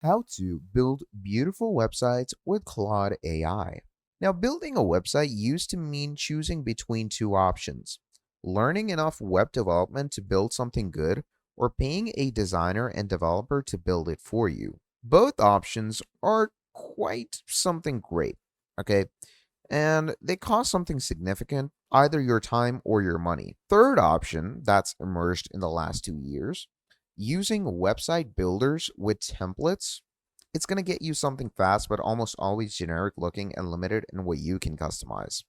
How to build beautiful websites with Claude AI. Now, building a website used to mean choosing between two options: learning enough web development to build something good, or paying a designer and developer to build it for you. Both options are quite something great, okay? And they cost something significant, either your time or your money. Third option that's emerged in the last 2 years: using website builders with templates. It's going to get you something fast, but almost always generic looking and limited in what you can customize.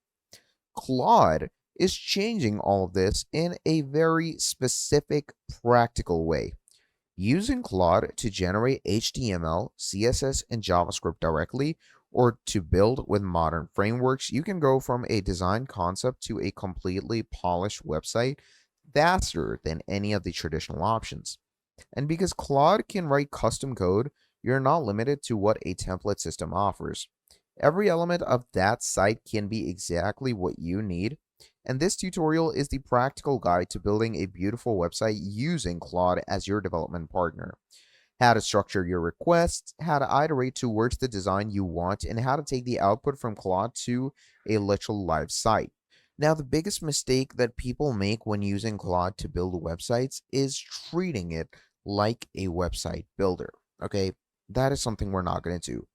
Claude is changing all of this in a very specific, practical way. Using Claude to generate HTML, CSS, and JavaScript directly, or to build with modern frameworks, you can go from a design concept to a completely polished website faster than any of the traditional options. And because Claude can write custom code, you're not limited to what a template system offers. Every element of that site can be exactly what you need. And this tutorial is the practical guide to building a beautiful website using Claude as your development partner. How to structure your requests, how to iterate towards the design you want, and how to take the output from Claude to a literal live site. Now, the biggest mistake that people make when using Claude to build websites is treating it like a website builder. Okay, that is something we're not going to do.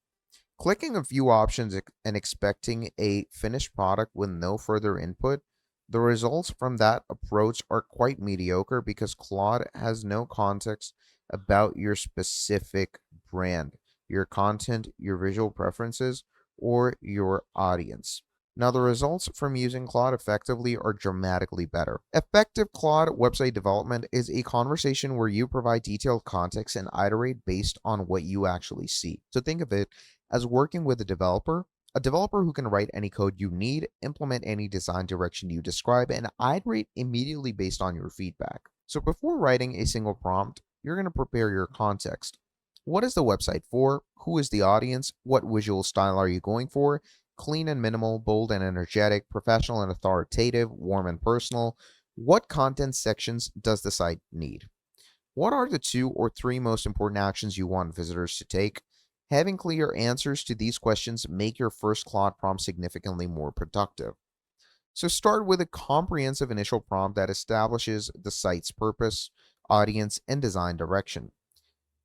Clicking a few options and expecting a finished product with no further input, the results from that approach are quite mediocre because Claude has no context about your specific brand, your content, your visual preferences, or your audience. Now, the results from using Claude effectively are dramatically better. Effective Claude website development is a conversation where you provide detailed context and iterate based on what you actually see. So think of it as working with a developer who can write any code you need, implement any design direction you describe, and iterate immediately based on your feedback. So before writing a single prompt, you're going to prepare your context. What is the website for? Who is the audience? What visual style are you going for? Clean and minimal, bold and energetic, professional and authoritative, warm and personal. What content sections does the site need? What are the 2 or 3 most important actions you want visitors to take? Having clear answers to these questions make your first Claude prompt significantly more productive. So start with a comprehensive initial prompt that establishes the site's purpose, audience, and design direction.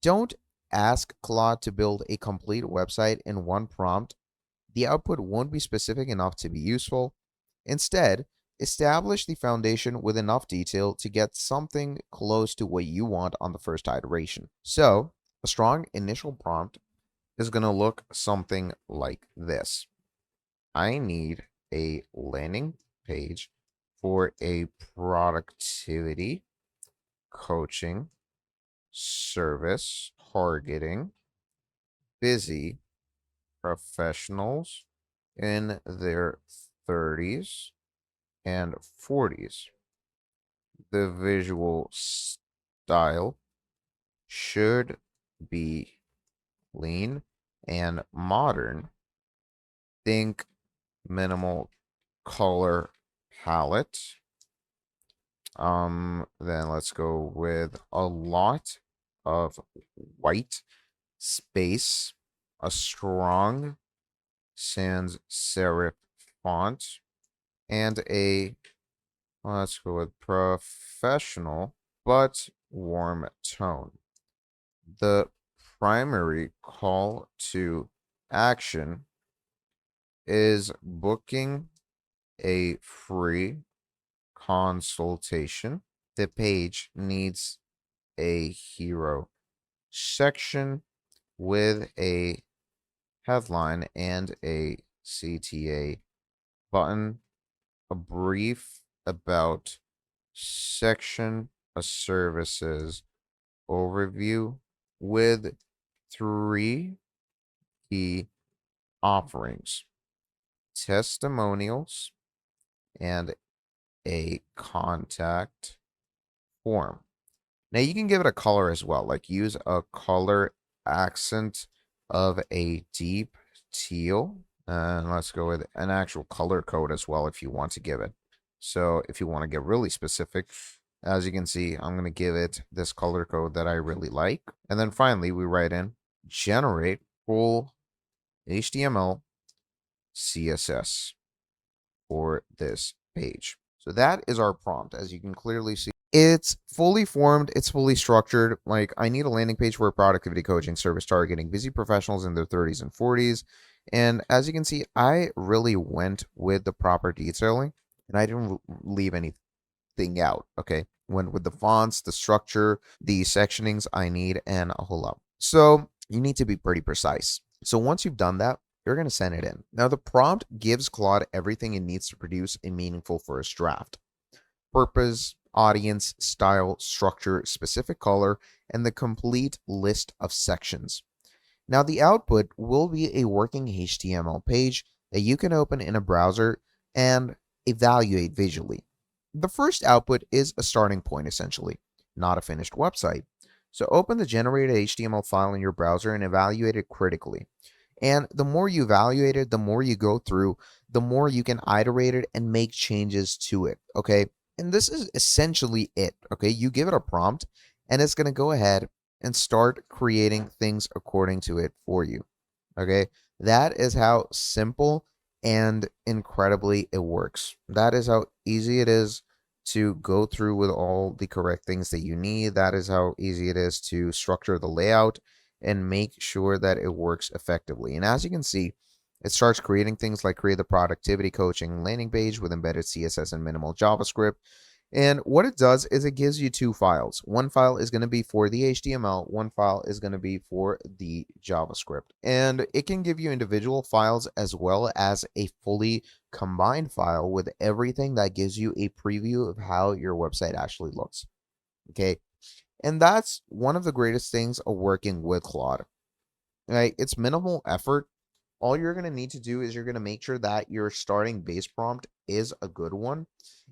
Don't ask Claude to build a complete website in one prompt. The output won't be specific enough to be useful. Instead, establish the foundation with enough detail to get something close to what you want on the first iteration. So, a strong initial prompt is going to look something like this: I need a landing page for a productivity coaching service targeting busy professionals in their 30s and 40s. The visual style should be clean and modern. Think minimal color palette. Then let's go with a lot of white space, a strong sans serif font, and let's go with professional but warm tone. The primary call to action is booking a free consultation. The page needs a hero section with a headline and a CTA button, a brief about section, a services overview with 3 key offerings: testimonials and a contact form. Now you can give it a color as well, like use a color accent of a deep teal. And let's go with an actual color code as well if you want to give it. So if you want to get really specific, as you can see, I'm going to give it this color code that I really like. And then finally, we write in generate full HTML CSS for this page. So that is our prompt. As you can clearly see, it's fully formed, it's fully structured. Like, I need a landing page for a productivity coaching service targeting busy professionals in their 30s and 40s. And as you can see, I really went with the proper detailing and I didn't leave anything out. Okay. Went with the fonts, the structure, the sectionings I need, and a whole lot. So you need to be pretty precise. So once you've done that, you're going to send it in. Now, the prompt gives Claude everything it needs to produce a meaningful first draft: purpose, audience, style, structure, specific color, and the complete list of sections. Now, the output will be a working HTML page that you can open in a browser and evaluate visually. The first output is a starting point, essentially, not a finished website. So open the generated HTML file in your browser and evaluate it critically. And the more you evaluate it, the more you go through, the more you can iterate it and make changes to it. Okay. And this is essentially it. Okay. You give it a prompt and it's going to go ahead and start creating things according to it for you. Okay. That is how simple and incredibly it works. That is how easy it is to go through with all the correct things that you need. That is how easy it is to structure the layout and make sure that it works effectively. And as you can see, it starts creating things like create the productivity coaching landing page with embedded CSS and minimal JavaScript. And what it does is it gives you two files. One file is going to be for the HTML, one file is going to be for the JavaScript. And it can give you individual files as well as a fully combined file with everything that gives you a preview of how your website actually looks. Okay. And that's one of the greatest things of working with Claude. Right? It's minimal effort. All you're going to need to do is you're going to make sure that your starting base prompt is a good one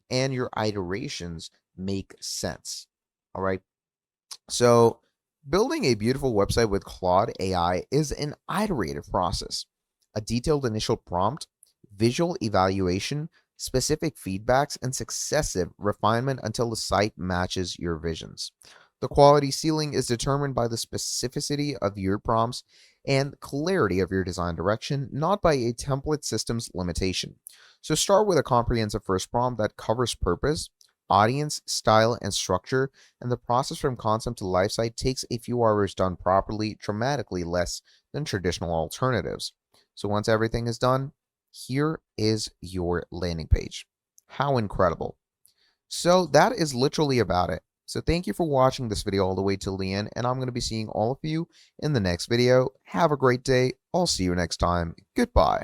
and your iterations make sense. All right. So, building a beautiful website with Claude AI is an iterative process. A detailed initial prompt, visual evaluation, specific feedbacks, and successive refinement until the site matches your visions. The quality ceiling is determined by the specificity of your prompts and clarity of your design direction, not by a template system's limitation. So start with a comprehensive first prompt that covers purpose, audience, style, and structure, and the process from concept to life site takes a few hours done properly, dramatically less than traditional alternatives. So once everything is done, here is your landing page. How incredible. So that is literally about it. So thank you for watching this video all the way till the end, and I'm going to be seeing all of you in the next video. Have a great day. I'll see you next time. Goodbye.